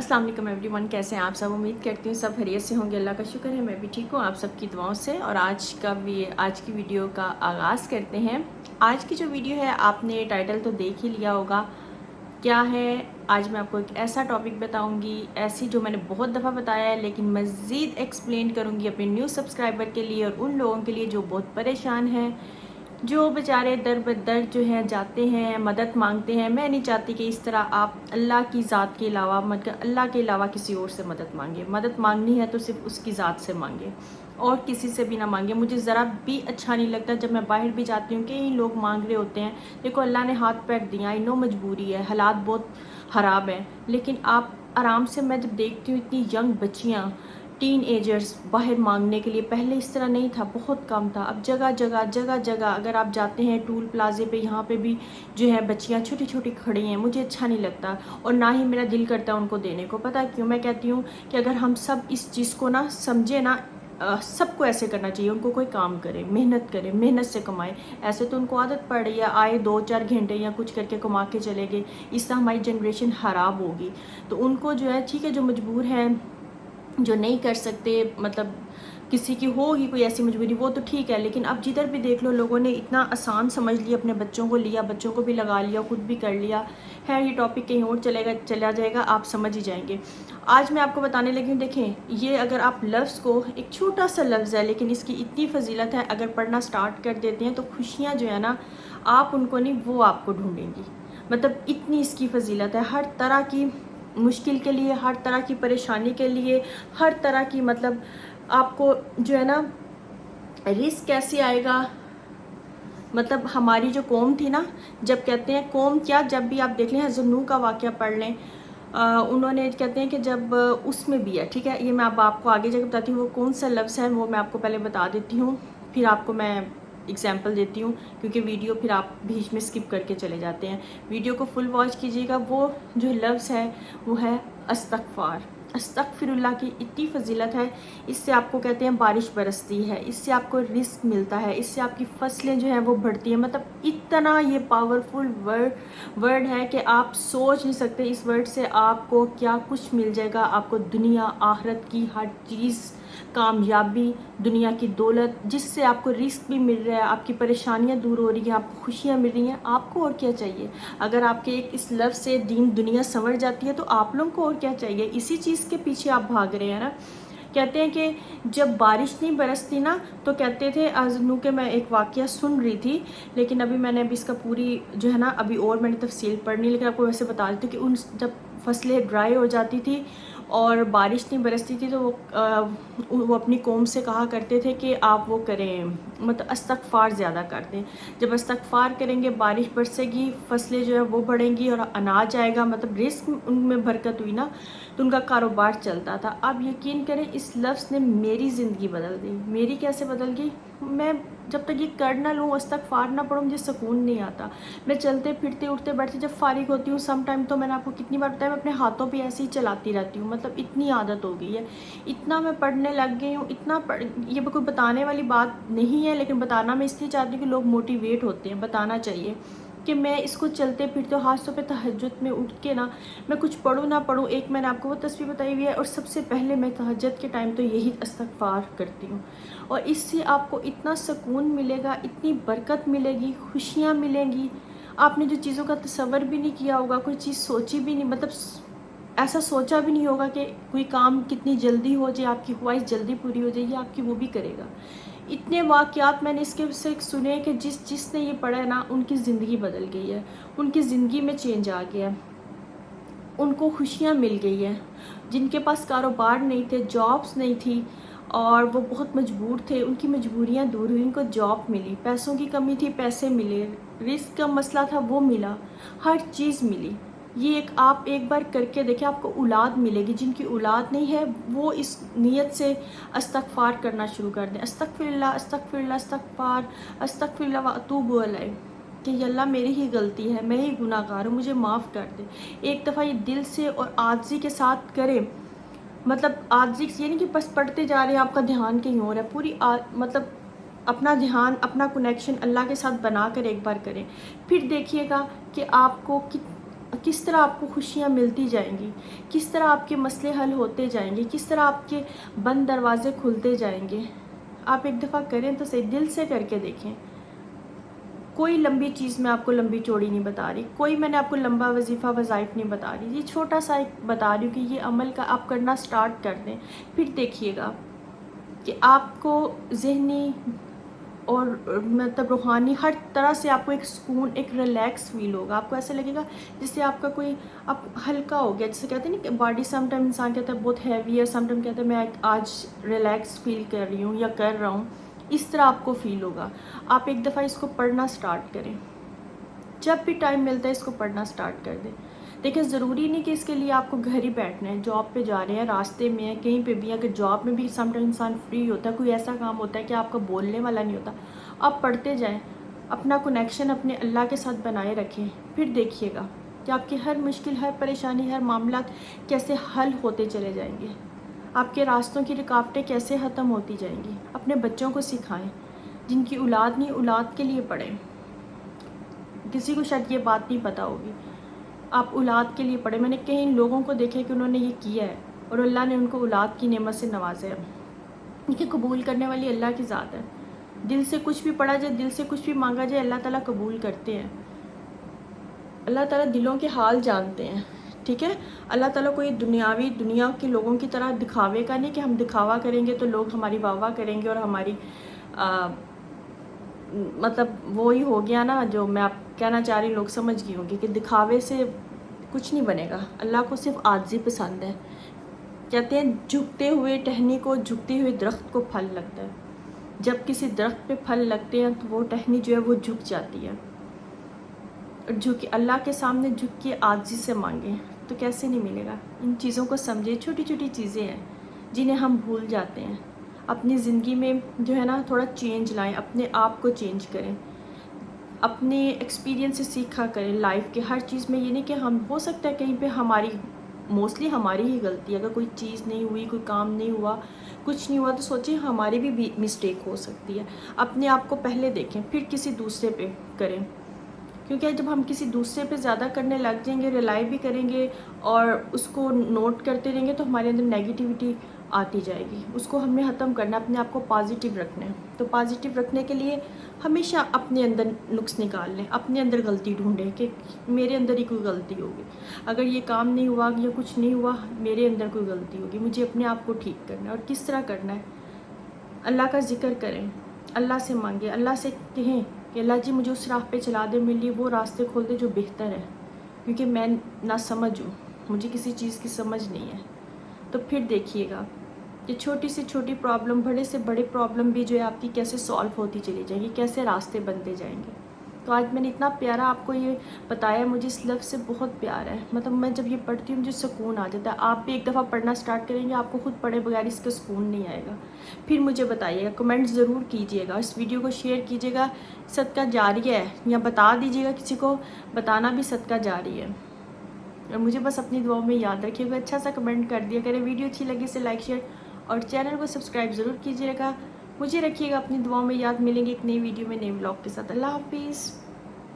अस्सलाम वालेकुम एवरीवन, कैसे हैं आप सब। उम्मीद करती हूँ सब खैरियत से होंगे। अल्लाह का शुक्र है मैं भी ठीक हूँ आप सबकी दुआओं से। और आज की वीडियो का आगाज़ करते हैं। आज की जो वीडियो है आपने टाइटल तो देख ही लिया होगा क्या है। आज मैं आपको एक ऐसा टॉपिक बताऊंगी, ऐसी जो मैंने बहुत दफ़ा बताया है लेकिन मज़ीद एक्सप्लेन करूंगी अपने न्यू सब्सक्राइबर के लिए और उन लोगों के लिए जो बहुत परेशान हैं, जो बेचारे दर बदर जो है जाते हैं, मदद मांगते हैं। मैं नहीं चाहती कि इस तरह आप अल्लाह की ज़ात के अलावा मतलब अल्लाह के अलावा किसी और से मदद मांगे। मदद मांगनी है तो सिर्फ उसकी ज़ात से मांगे और किसी से भी ना मांगे। मुझे ज़रा भी अच्छा नहीं लगता जब मैं बाहर भी जाती हूँ कई लोग मांग रहे होते हैं। देखो अल्लाह ने हाथ पैर दिया, इनो मजबूरी है, हालात बहुत ख़राब हैं, लेकिन आप आराम से, मैं जब देखती हूँ इतनी यंग बच्चियाँ, टीन एजर्स बाहर मांगने के लिए, पहले इस तरह नहीं था, बहुत कम था। अब जगह जगह अगर आप जाते हैं टूल प्लाजे पे, यहाँ पे भी जो है बच्चियाँ छोटी छोटी खड़ी हैं। मुझे अच्छा नहीं लगता और ना ही मेरा दिल करता उनको देने को। पता है क्यों? मैं कहती हूँ कि अगर हम सब इस चीज़ को ना समझे ना, सबको ऐसे करना चाहिए। उनको कोई काम करे, मेहनत करे, मेहनत से कमाए। ऐसे तो उनको आदत पड़ रही है, आए 2-4 घंटे या कुछ करके कमा के चले गए। इससे हमारी जनरेशन ख़राब होगी। तो उनको जो है, ठीक है, जो मजबूर हैं, जो नहीं कर सकते, मतलब किसी की होगी कोई ऐसी मजबूरी, वो तो ठीक है, लेकिन अब जिधर भी देख लो लोगों ने इतना आसान समझ लिया, अपने बच्चों को लिया, बच्चों को भी लगा लिया, खुद भी कर लिया है। ये टॉपिक कहीं और चला जाएगा, आप समझ ही जाएंगे। आज मैं आपको बताने लगी हूँ, देखें ये अगर आप लफ्ज़ को, एक छोटा सा लफ्ज़ है लेकिन इसकी इतनी फजीलत है, अगर पढ़ना स्टार्ट कर देते हैं तो खुशियाँ जो है ना, आप उनको नहीं, वो आपको ढूंढेंगी। मतलब इतनी इसकी फजीलत है, हर तरह की मुश्किल के लिए, हर तरह की परेशानी के लिए, हर तरह की, मतलब आपको जो है ना, रिस्क कैसे आएगा। मतलब हमारी जो कौम थी ना, जब कहते हैं कौम क्या, जब भी आप देख लें हज़रत नूह का वाक़या पढ़ लें, उन्होंने कहते हैं कि जब उसमें भी है, ठीक है, ये मैं अब आपको आगे जाकर बताती हूँ वो कौन सा लफ्ज़ है, वो मैं आपको पहले बता देती हूँ, फिर आपको मैं एग्जाम्पल देती हूँ, क्योंकि वीडियो फिर आप बीच में स्किप करके चले जाते हैं। वीडियो को फुल वॉच कीजिएगा। वो जो लफ्ज़ है वो है अस्तगफार। अस्तगफिरुल्लाह की इतनी फजीलत है, इससे आपको कहते हैं बारिश बरसती है, इससे आपको रिस्क मिलता है, इससे आपकी फसलें जो हैं वो बढ़ती हैं। मतलब इतना ये पावरफुल वर्ड है कि आप सोच नहीं सकते इस वर्ड से आपको क्या कुछ मिल जाएगा। आपको दुनिया आखिरत की हर चीज़, कामयाबी, दुनिया की दौलत, जिससे आपको रिस्क भी मिल रहा है, आपकी परेशानियां दूर हो रही हैं, आपको खुशियां मिल रही हैं। आपको और क्या चाहिए? अगर आपके एक इस लफ्ज़ से दीन दुनिया संवर जाती है तो आप लोगों को और क्या चाहिए? इसी चीज़ के पीछे आप भाग रहे हैं ना। कहते हैं कि जब बारिश नहीं बरसती ना, तो कहते थे आजनू के, मैं एक वाक़या सुन रही थी, लेकिन अभी मैंने अभी इसका पूरी जो है ना, अभी और मैंने तफसील पढ़नी, लेकिन आपको वैसे बता देती हूँ कि उन जब फसलें ड्राई हो जाती थी और बारिश नहीं बरसती थी तो वो अपनी कौम से कहा करते थे कि आप वो करें, मतलब इस्तगफार ज़्यादा कर दें। जब इस्तगफार करेंगे बारिश बरसेगी, फसलें जो है वो बढ़ेंगी और अनाज आएगा, मतलब रिस्क उनमें बरकत हुई ना, तो उनका कारोबार चलता था। अब यकीन करें इस लफ्ज़ ने मेरी ज़िंदगी बदल दी। मेरी कैसे बदल गई? मैं जब तक ये कर ना लूँ, इस्तगफार ना पढ़ूँ, मुझे सुकून नहीं आता। मैं चलते फिरते उठते बैठते जब फारिग होती हूँ, सम टाइम तो मैंने आपको कितनी बार बताया, मैं अपने हाथों पे ऐसे ही चलाती रहती हूँ। मतलब इतनी आदत हो गई है, इतना मैं पढ़ने लग गई हूँ, इतना ये कोई बताने वाली बात नहीं है, लेकिन बताना मैं इसलिए चाहती हूँ कि लोग मोटिवेट होते हैं, बताना चाहिए कि मैं इसको चलते फिरते हादसों पे तहज्जुद में उठ के ना, मैं कुछ पढ़ूँ ना पढ़ूँ, एक मैंने आपको वो तस्वीर बताई हुई है, और सबसे पहले मैं तहज्जुद के टाइम तो यही इस्तगफार करती हूँ। और इससे आपको इतना सुकून मिलेगा, इतनी बरकत मिलेगी, खुशियाँ मिलेंगी। आपने जो चीज़ों का तसव्वुर भी नहीं किया होगा, कोई चीज़ सोची भी नहीं, मतलब ऐसा सोचा भी नहीं होगा कि कोई काम कितनी जल्दी हो जाए, आपकी ख्वाहिश जल्दी पूरी हो जाए, ये आपकी वो भी करेगा। इतने वाक़यात मैंने इसके से सुने कि जिसने ये पढ़ा है ना, उनकी ज़िंदगी बदल गई है, उनकी ज़िंदगी में चेंज आ गया है, उनको खुशियाँ मिल गई हैं। जिनके पास कारोबार नहीं थे, जॉब्स नहीं थी और वो बहुत मजबूर थे, उनकी मजबूरियाँ दूर हुई, उनको जॉब मिली। पैसों की कमी थी, पैसे मिले। रिस्क का मसला था, वो मिला। हर चीज़ मिली। ये आप एक बार करके देखें, आपको औलाद मिलेगी। जिनकी औलाद नहीं है वो इस नीयत से इस्तगफार करना शुरू कर दें, अस्तगफिरुल्लाह अस्तगफिरुल्लाह अस्तगफार अस्तगफिरुल्लाह व अतूबु अलैह, कि अल्लाह मेरी ही गलती है, मैं ही गुनाहगार हूँ, मुझे माफ़ कर दे। एक दफ़ा ये दिल से और आजिज़ी के साथ करें। मतलब आजिज़ी ये नहीं कि बस पढ़ते जा रहे हैं, आपका ध्यान कहीं और है। मतलब अपना ध्यान, अपना कनेक्शन अल्लाह के साथ बना कर एक बार करें, फिर देखिएगा कि आपको کس طرح آپ کو خوشیاں ملتی جائیں گی، کس طرح آپ کے مسئلے حل ہوتے جائیں گے، کس طرح آپ کے بند دروازے کھلتے جائیں گے۔ آپ ایک دفعہ کریں تو صحیح، دل سے کر کے دیکھیں۔ کوئی لمبی چیز میں آپ کو لمبی چوڑی نہیں بتا رہی، کوئی میں نے آپ کو لمبا وظیفہ وظائف نہیں بتا رہی، یہ چھوٹا سا ایک بتا رہی ہوں کہ یہ عمل کا آپ کرنا سٹارٹ کر دیں۔ پھر دیکھیے گا کہ آپ کو ذہنی اور مطلب روحانی ہر طرح سے آپ کو ایک سکون، ایک ریلیکس فیل ہوگا۔ آپ کو ایسا لگے گا جس سے آپ کا کوئی اب ہلکا ہو گیا، جسے کہتے ہیں نا کہ باڈی سم ٹائم انسان کہتا ہے بہت ہیوی ہے، سم ٹائم کہتا ہے میں آج ریلیکس فیل کر رہی ہوں یا کر رہا ہوں، اس طرح آپ کو فیل ہوگا۔ آپ ایک دفعہ اس کو پڑھنا سٹارٹ کریں، جب بھی ٹائم ملتا ہے اس کو پڑھنا سٹارٹ کر دیں۔ دیکھیں ضروری نہیں کہ اس کے لیے آپ کو گھر ہی بیٹھنا ہے، جاب پہ جا رہے ہیں، راستے میں ہیں، کہیں پہ بھی ہیں، اگر جاب میں بھی سم ٹائم انسان فری ہوتا ہے، کوئی ایسا کام ہوتا ہے کہ آپ کا بولنے والا نہیں ہوتا، آپ پڑھتے جائیں، اپنا کنیکشن اپنے اللہ کے ساتھ بنائے رکھیں۔ پھر دیکھیے گا کہ آپ کی ہر مشکل، ہر پریشانی، ہر معاملات کیسے حل ہوتے چلے جائیں گے، آپ کے راستوں کی رکاوٹیں کیسے ختم ہوتی جائیں گی۔ اپنے بچوں کو سکھائیں، جن کی اولاد نہیں اولاد کے لیے پڑھیں۔ کسی کو شاید یہ بات نہیں پتہ ہوگی، آپ اولاد کے لیے پڑھیں۔ میں نے کئی لوگوں کو دیکھے کہ انہوں نے یہ کیا ہے اور اللہ نے ان کو اولاد کی نعمت سے نوازا ہے، کیونکہ قبول کرنے والی اللہ کی ذات ہے۔ دل سے کچھ بھی پڑھا جائے، دل سے کچھ بھی مانگا جائے، اللہ تعالیٰ قبول کرتے ہیں۔ اللہ تعالیٰ دلوں کے حال جانتے ہیں، ٹھیک ہے۔ اللہ تعالیٰ کو یہ دنیا کے لوگوں کی طرح دکھاوے کا نہیں کہ ہم دکھاوا کریں گے تو لوگ ہماری واہ واہ کریں گے اور ہماری مطلب وہی ہو گیا نا جو میں آپ کہنا چاہ رہی، لوگ سمجھ گئی ہوں گی کہ دکھاوے سے کچھ نہیں بنے گا۔ اللہ کو صرف عاجزی پسند ہے۔ کہتے ہیں جھکتے ہوئے ٹہنی کو، جھکتے ہوئے درخت کو پھل لگتا ہے۔ جب کسی درخت پہ پھل لگتے ہیں تو وہ ٹہنی جو ہے وہ جھک جاتی ہے، اور جھک اللہ کے سامنے جھک کے عاجزی سے مانگیں تو کیسے نہیں ملے گا۔ ان چیزوں کو سمجھے، چھوٹی چھوٹی چیزیں ہیں جنہیں ہم بھول جاتے ہیں۔ اپنی زندگی میں جو ہے نا تھوڑا چینج لائیں، اپنے آپ کو چینج کریں، اپنے ایکسپیرینس سے سیکھا کریں لائف کے ہر چیز میں۔ یہ نہیں کہ ہم ہو سکتا ہے کہیں پہ موسٹلی ہماری ہی غلطی ہے، اگر کوئی چیز نہیں ہوئی، کوئی کام نہیں ہوا، کچھ نہیں ہوا تو سوچیں ہماری بھی مسٹیک ہو سکتی ہے۔ اپنے آپ کو پہلے دیکھیں پھر کسی دوسرے پہ کریں، کیونکہ جب ہم کسی دوسرے پہ زیادہ کرنے لگ جائیں گے، ریلائی بھی کریں گے اور اس کو نوٹ کرتے رہیں گے تو ہمارے اندر نیگیٹیوٹی آتی جائے گی۔ اس کو ہم نے ختم کرنا، اپنے آپ کو پازیٹیو رکھنا ہے۔ تو پازیٹیو رکھنے کے لیے ہمیشہ اپنے اندر نقص نکال لیں، اپنے اندر غلطی ڈھونڈیں کہ میرے اندر ہی کوئی غلطی ہوگی، اگر یہ کام نہیں ہوا یا کچھ نہیں ہوا میرے اندر کوئی غلطی ہوگی، مجھے اپنے آپ کو ٹھیک کرنا ہے۔ اور کس طرح کرنا ہے؟ اللہ کا ذکر کریں، اللہ سے مانگیں، اللہ سے کہیں کہ اللہ جی مجھے اس راہ پہ چلا دے، میرے لیے وہ راستے کھول دے جو بہتر ہے، کیونکہ میں نہ سمجھ ہوں، مجھے کسی چیز کی سمجھ نہیں ہے۔ تو پھر دیکھیے گا کہ چھوٹی سے چھوٹی پرابلم، بڑے سے بڑے پرابلم بھی جو ہے آپ کی کیسے سالو ہوتی چلی جائیں گی، کیسے راستے بنتے جائیں گے۔ تو آج میں نے اتنا پیارا آپ کو یہ بتایا، مجھے اس لفظ سے بہت پیار ہے، مطلب میں جب یہ پڑھتی ہوں مجھے سکون آ جاتا ہے۔ آپ بھی ایک دفعہ پڑھنا سٹارٹ کریں گے، آپ کو خود پڑھے بغیر اس کا سکون نہیں آئے گا۔ پھر مجھے بتائیے گا، کمنٹ ضرور کیجیے گا، اس ویڈیو کو شیئر کیجیے گا، صدقہ جاریہ ہے، یا بتا دیجیے گا کسی کو، بتانا بھی صدقہ جاری ہے۔ اور مجھے بس اپنی دعاؤں میں یاد رکھیے گا، اچھا سا کمنٹ کر دیا کریں، ویڈیو اچھی لگی اسے لائک شیئر اور چینل کو سبسکرائب ضرور کیجیے گا۔ مجھے رکھیے گا اپنی دعاؤں میں یاد، ملیں گے ایک نئی ویڈیو میں نئے ولاگ کے ساتھ۔ اللہ حافظ۔